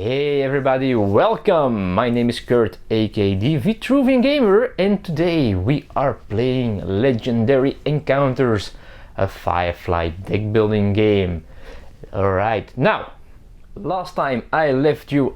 Hey everybody, welcome! My name is Kurt, aka the Vitruvian Gamer, and today we are playing Legendary Encounters, a Firefly Deckbuilding game. Alright, now, last time I left you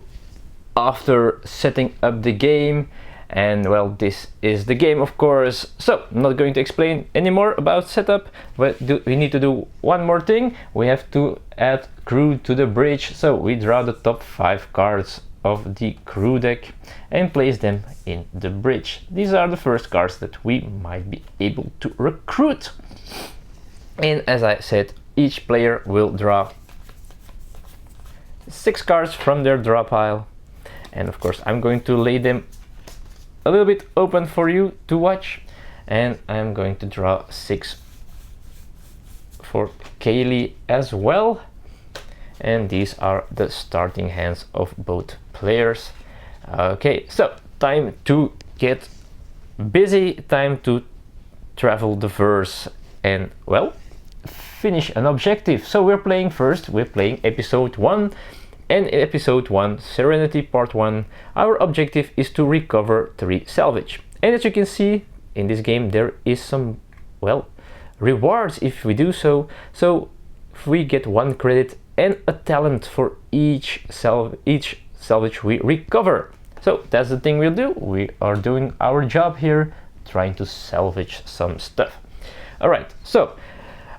after setting up the game, and well, this is the game, of course. So I'm not going to explain anymore about setup, but we need to do one more thing. We have to add crew to the bridge, so we draw the top 5 cards of the crew deck and place them in the bridge. These are the first cards that we might be able to recruit. And as I said, each player will draw 6 cards from their draw pile, and of course I'm going to lay them a little bit open for you to watch, and I'm going to draw 6 for Kaylee as well. And these are the starting hands of both players. Okay, so time to get busy, time to travel the verse and, well, finish an objective. So we're playing episode 1. And in episode 1, Serenity Part 1, our objective is to recover 3 salvage. And as you can see, in this game there is some, well, rewards if we do so. So if we get 1 credit and a talent for each salvage we recover. So that's the thing we'll do. We are doing our job here, trying to salvage some stuff. Alright, so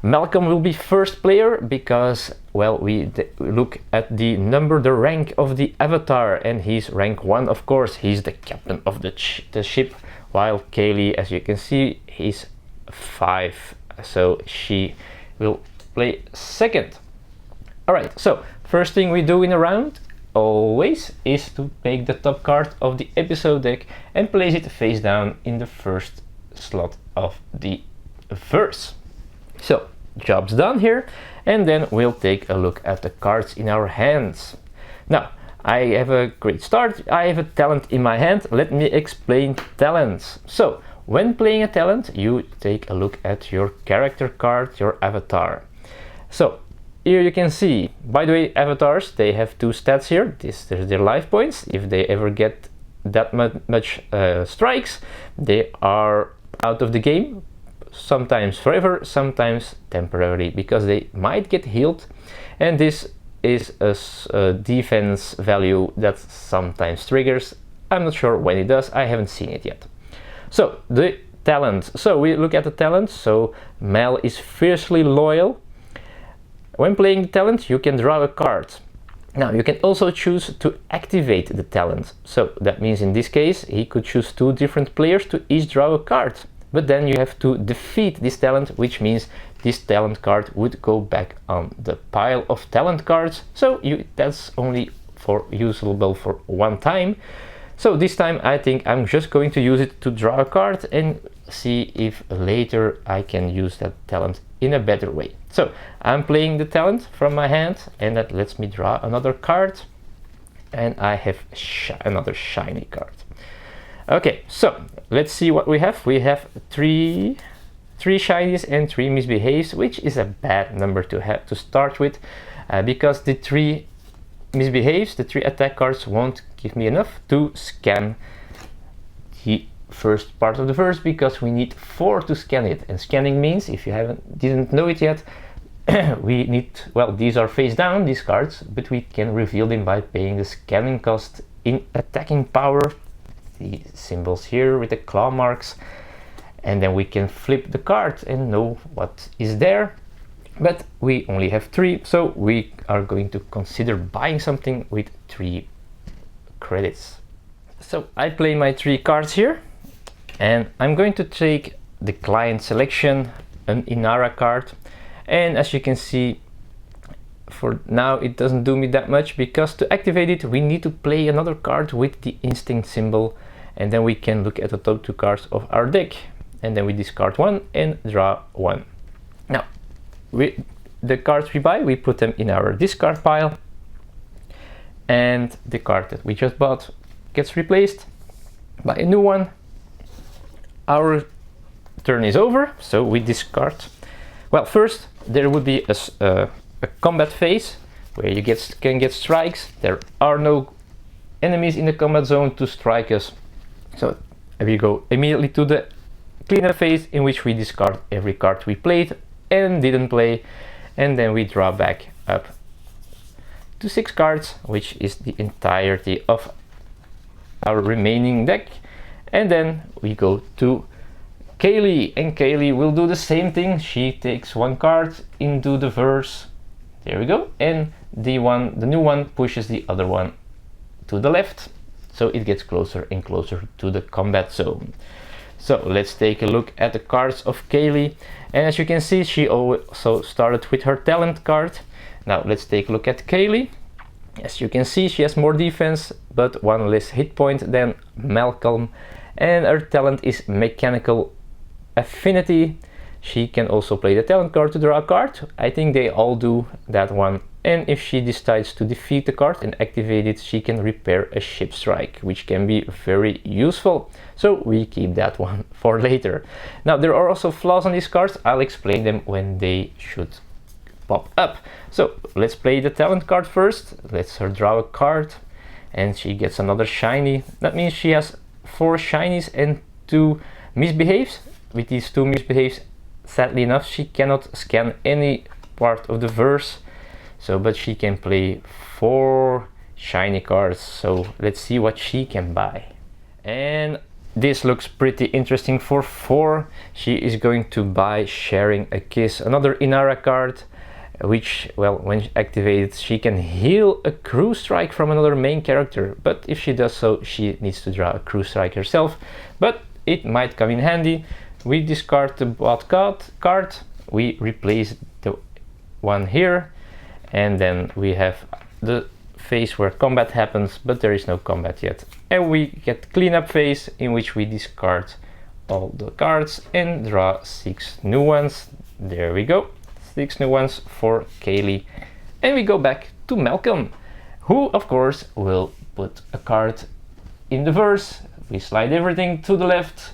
Malcolm will be first player because, well, we look at the rank of the avatar, and he's rank 1, of course. He's the captain of the ship, while Kaylee, as you can see, is 5, so she will play second. Alright, so first thing we do in a round always is to make the top card of the episode deck and place it face down in the first slot of the verse. So job's done here, and then we'll take a look at the cards in our hands. Now, I have a great start. I have a talent in my hand. Let me explain talents. So when playing a talent, you take a look at your character card, your avatar. So here you can see, by the way, avatars, they have 2 stats here. There's their life points. If they ever get that much strikes, they are out of the game, sometimes forever, sometimes temporarily, because they might get healed. And this is a defense value that sometimes triggers. I'm not sure when it does, I haven't seen it yet. So the talent, so we look at the talent. So Mel is fiercely loyal. When playing the talent, you can draw a card. Now you can also choose to activate the talent. So that means in this case he could choose 2 different players to each draw a card. But then you have to defeat this talent, which means this talent card would go back on the pile of talent cards. So that's only usable for 1 time. So this time I think I'm just going to use it to draw a card and see if later I can use that talent in a better way. So I'm playing the talent from my hand, and that lets me draw another card, and I have another shiny card. Okay, so let's see what we have. We have 3 shinies and 3 misbehaves, which is a bad number to have to start with, because the 3 misbehaves, the 3 attack cards, won't give me enough to scan the first part of the verse, because we need 4 to scan it. And scanning means, if you didn't know it yet, we need, well, these are face down, these cards, but we can reveal them by paying the scanning cost in attacking power. The symbols here with the claw marks, and then we can flip the card and know what is there. But we only have 3, so we are going to consider buying something with 3 credits. So I play my 3 cards here, and I'm going to take the client selection, an Inara card, and as you can see, for now it doesn't do me that much, because to activate it we need to play another card with the instinct symbol, and then we can look at the top 2 cards of our deck, and then we discard 1 and draw 1. Now the cards we buy, we put them in our discard pile, and the card that we just bought gets replaced by a new one. Our turn is over, so we discard. Well, first there would be a combat phase, where you can get strikes. There are no enemies in the combat zone to strike us. So we go immediately to the cleanup phase, in which we discard every card we played and didn't play, and then we draw back up to 6 cards, which is the entirety of our remaining deck. And then we go to Kaylee, and Kaylee will do the same thing. She takes 1 card into the verse. There we go. And the new one pushes the other one to the left, so it gets closer and closer to the combat zone. So let's take a look at the cards of Kaylee. And as you can see, she also started with her talent card. Now let's take a look at Kaylee. As you can see, she has more defense, but 1 less hit point than Malcolm. And her talent is Mechanical Affinity. She can also play the talent card to draw a card. I think they all do that one. And if she decides to defeat the card and activate it, she can repair a ship strike, which can be very useful. So we keep that one for later. Now there are also flaws on these cards. I'll explain them when they should pop up. So let's play the talent card first. Let's her draw a card, and she gets another shiny. That means she has 4 shinies and 2 misbehaves. With these 2 misbehaves, sadly enough, she cannot scan any part of the verse. So, but she can play 4 shiny cards. So let's see what she can buy. And this looks pretty interesting for 4. She is going to buy Sharing a Kiss, another Inara card, which, well, when activated, she can heal a crew strike from another main character. But if she does so, she needs to draw a crew strike herself. But it might come in handy. We discard the bot card, we replace the one here, and then we have the phase where combat happens, but there is no combat yet. And we get cleanup phase, in which we discard all the cards and draw 6 new ones. There we go, 6 new ones for Kaylee. And we go back to Malcolm, who of course will put a card in the verse. We slide everything to the left,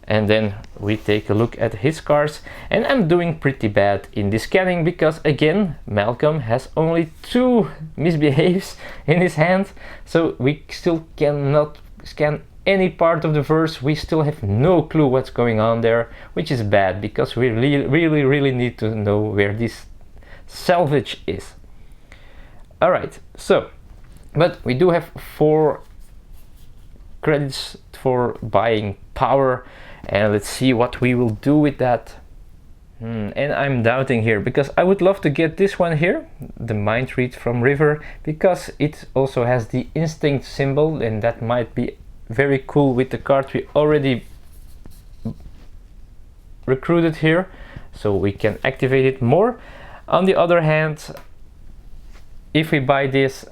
and then we take a look at his cards. And I'm doing pretty bad in this scanning, because again, Malcolm has only 2 misbehaves in his hand, so we still cannot scan any part of the verse. We still have no clue what's going on there, which is bad, because we really need to know where this salvage is. Alright, so, but we do have 4 credits for buying power, and let's see what we will do with that. And I'm doubting here, because I would love to get this one here, the Mind Read from River, because it also has the instinct symbol, and that might be very cool with the card we already recruited here, so we can activate it more. On the other hand, if we buy this,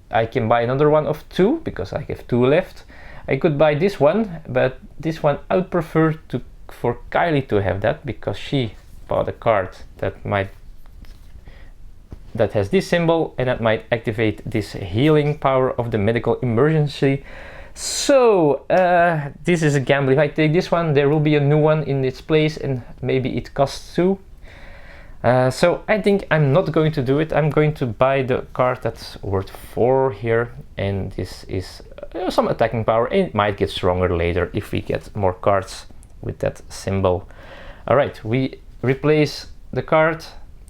I can buy another one of 2, because I have 2 left. I could buy this one, but this one I would prefer for Kylie to have that, because she bought a card that has this symbol, and that might activate this healing power of the medical emergency. So this is a gamble. If I take this one, there will be a new one in its place, and maybe it costs 2. So I think I'm not going to do it. I'm going to buy the card that's worth 4 here, and this is some attacking power, and it might get stronger later if we get more cards with that symbol. Alright, we replace the card,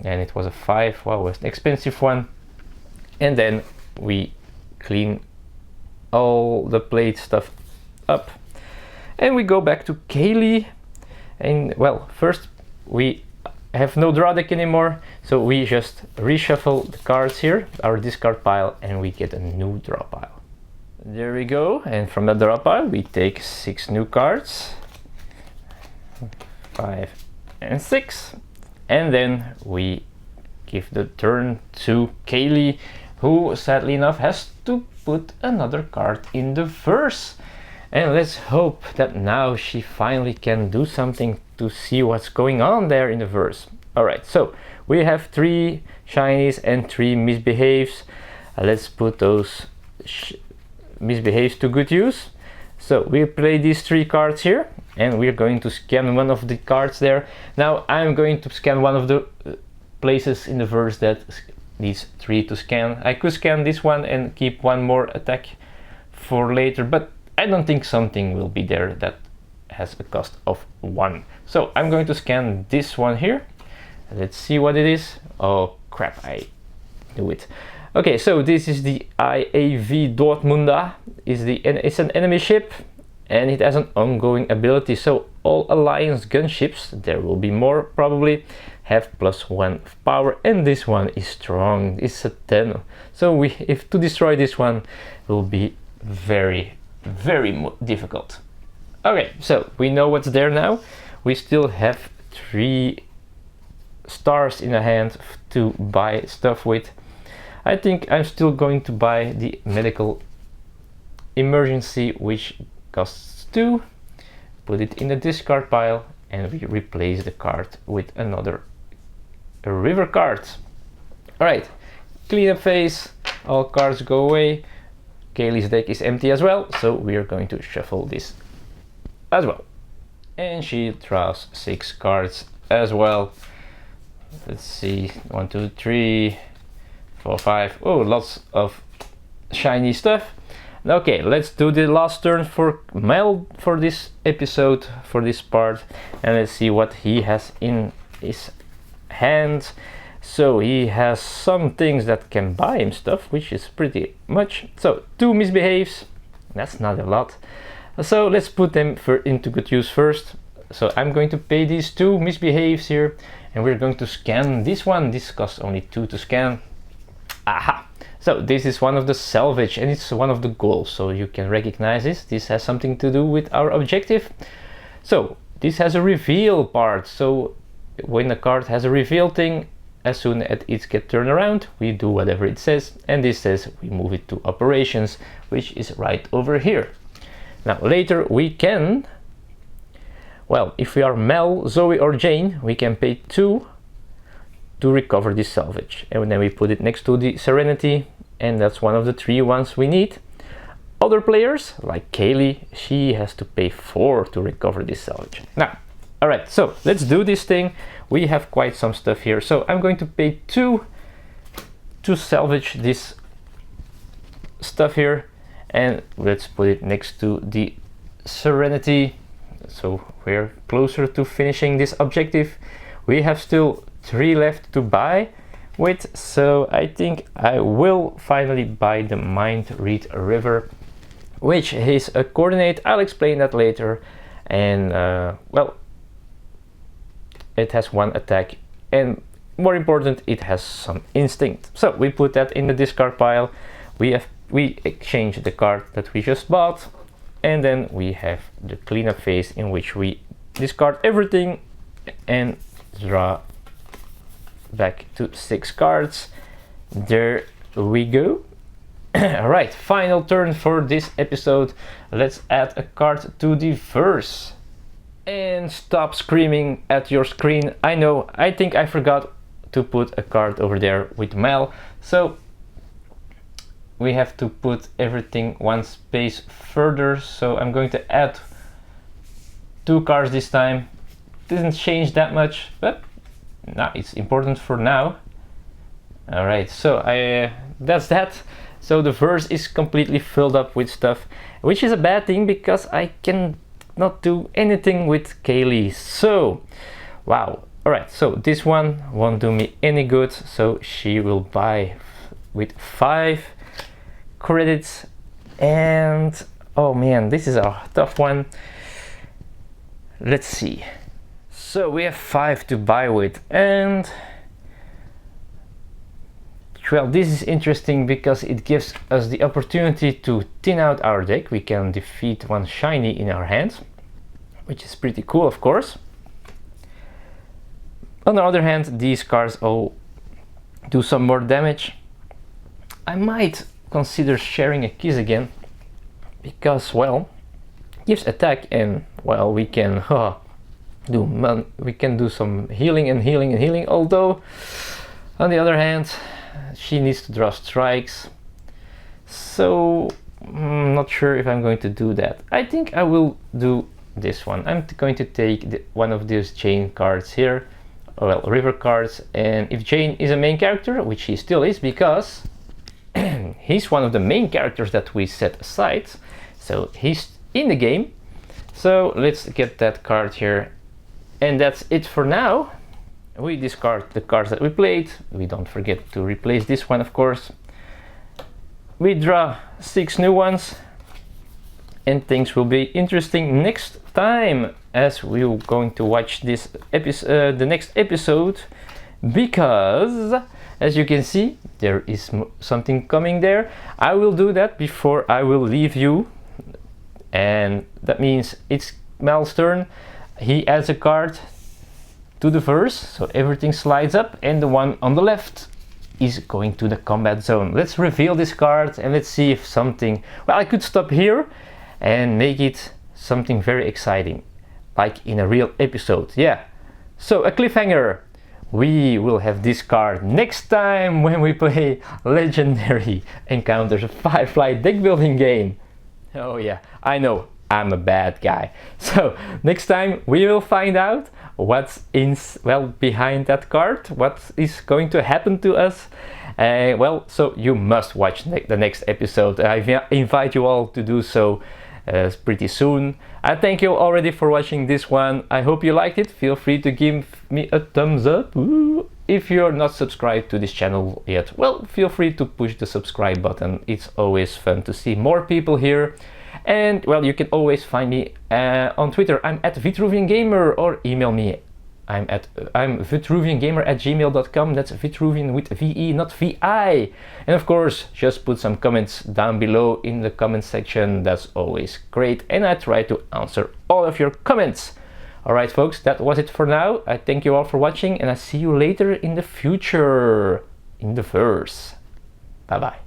and it was a 5. Wow, it was an expensive one. And then we clean all the played stuff up, and we go back to Kaylee. And well, first we have no draw deck anymore, so we just reshuffle the cards here, our discard pile, and we get a new draw pile. There we go, and from that draw pile we take 6 new cards, 5 and 6, and then we give the turn to Kaylee, who sadly enough has to put another card in the verse. And let's hope that now she finally can do something to see what's going on there in the verse. Alright, so we have 3 shinies and 3 misbehaves. Let's put those misbehaves to good use. So we play these 3 cards here, and we're going to scan one of the cards there. Now I'm going to scan one of the places in the verse that these 3 to scan. I could scan this one and keep one more attack for later, but I don't think something will be there that has a cost of 1. So I'm going to scan this one here. Let's see what it is. Oh crap, I knew it. Okay, so this is the IAV Dortmunda. It's an enemy ship, and it has an ongoing ability. So all Alliance gunships, there will be more probably, have +1 power, and this one is strong. It's a 10. So if to destroy this one will be very difficult. Okay, so we know what's there now. We still have 3 stars in the hand to buy stuff with. I think I'm still going to buy the medical emergency, which costs 2. Put it in the discard pile, and we replace the card with another river card. Alright, cleanup phase, all cards go away. Kaylee's deck is empty as well, so we are going to shuffle this as well. And she draws 6 cards as well. Let's see, 1, 2, 3, 4, 5. Oh, lots of shiny stuff. Okay, let's do the last turn for Mel for this episode, for this part, and let's see what he has in his hand. So he has some things that can buy him stuff, which is pretty much. So 2 misbehaves, that's not a lot. So let's put them into good use first. So I'm going to pay these 2 misbehaves here, and we're going to scan this one. This costs only 2 to scan. Aha! So this is one of the salvage, and it's one of the goals, so you can recognize this. This has something to do with our objective. So this has a reveal part, so when a card has a reveal thing, as soon as it gets turned around, we do whatever it says, and this says we move it to operations, which is right over here. Now later we can, well, if we are Mel, Zoe or Jane, we can pay 2 to recover this salvage, and then we put it next to the Serenity, and that's one of the 3 ones we need. Other players, like Kaylee, she has to pay 4 to recover this salvage. Now, alright, so let's do this thing. We have quite some stuff here, so I'm going to pay 2 to salvage this stuff here, and let's put it next to the Serenity, so we're closer to finishing this objective. We have still 3 left to buy with, so I think I will finally buy the Mind Read River, which is a coordinate. I'll explain that later. And well, it has 1 attack, and more important, it has some instinct. So we put that in the discard pile. We exchange the card that we just bought, and then we have the cleanup phase in which we discard everything and draw back to 6 cards. There we go. Alright, final turn for this episode. Let's add a card to the verse. And stop screaming at your screen. I know, I think I forgot to put a card over there with Mel, so we have to put everything 1 space further. So I'm going to add 2 cards this time. Didn't change that much, but now it's important for now. All right, so that's that. So the verse is completely filled up with stuff, which is a bad thing because I can not do anything with Kaylee. So wow. All right, so this one won't do me any good, so she will buy with 5 credits. And oh man, this is a tough one. Let's see. So we have 5 to buy with, and well, this is interesting because it gives us the opportunity to thin out our deck. We can defeat 1 shiny in our hands, which is pretty cool, of course. On the other hand, these cards all do some more damage. I might consider sharing a kiss again because, well, gives attack, and well, we can do some healing and healing and healing. Although on the other hand, she needs to draw strikes, so I'm not sure if I'm going to do that. I think I will do this one. I'm going to take one of these chain cards here, well, river cards. And if Jane is a main character, which he still is because he's one of the main characters that we set aside, so he's in the game. So let's get that card here, and that's it for now. We discard the cards that we played. We don't forget to replace this one, of course. We draw 6 new ones, and things will be interesting next time as we're going to watch this episode, the next episode, because as you can see there is something coming there. I will do that before I will leave you, and that means it's Mal's turn. He adds a card to the verse, so everything slides up, and the one on the left is going to the combat zone. Let's reveal this card and let's see if something, well, I could stop here and make it something very exciting, like in a real episode. Yeah, so a cliffhanger. We will have this card next time when we play Legendary Encounters, a Firefly Deckbuilding game. Oh yeah, I know, I'm a bad guy. So next time we will find out what's in, well, behind that card, what is going to happen to us. Well, so you must watch the next episode. I invite you all to do so pretty soon. I thank you already for watching this one. I hope you liked it. Feel free to give me a thumbs up. Ooh. If you're not subscribed to this channel yet, well, feel free to push the subscribe button. It's always fun to see more people here. And well, you can always find me on Twitter. I'm at Vitruvian Gamer, or email me. I'm vitruviangamer@gmail.com. That's Vitruvian with VE, not VI. And of course, just put some comments down below in the comment section. That's always great, and I try to answer all of your comments. Alright folks, that was it for now. I thank you all for watching, and I see you later in the future in the verse. Bye bye.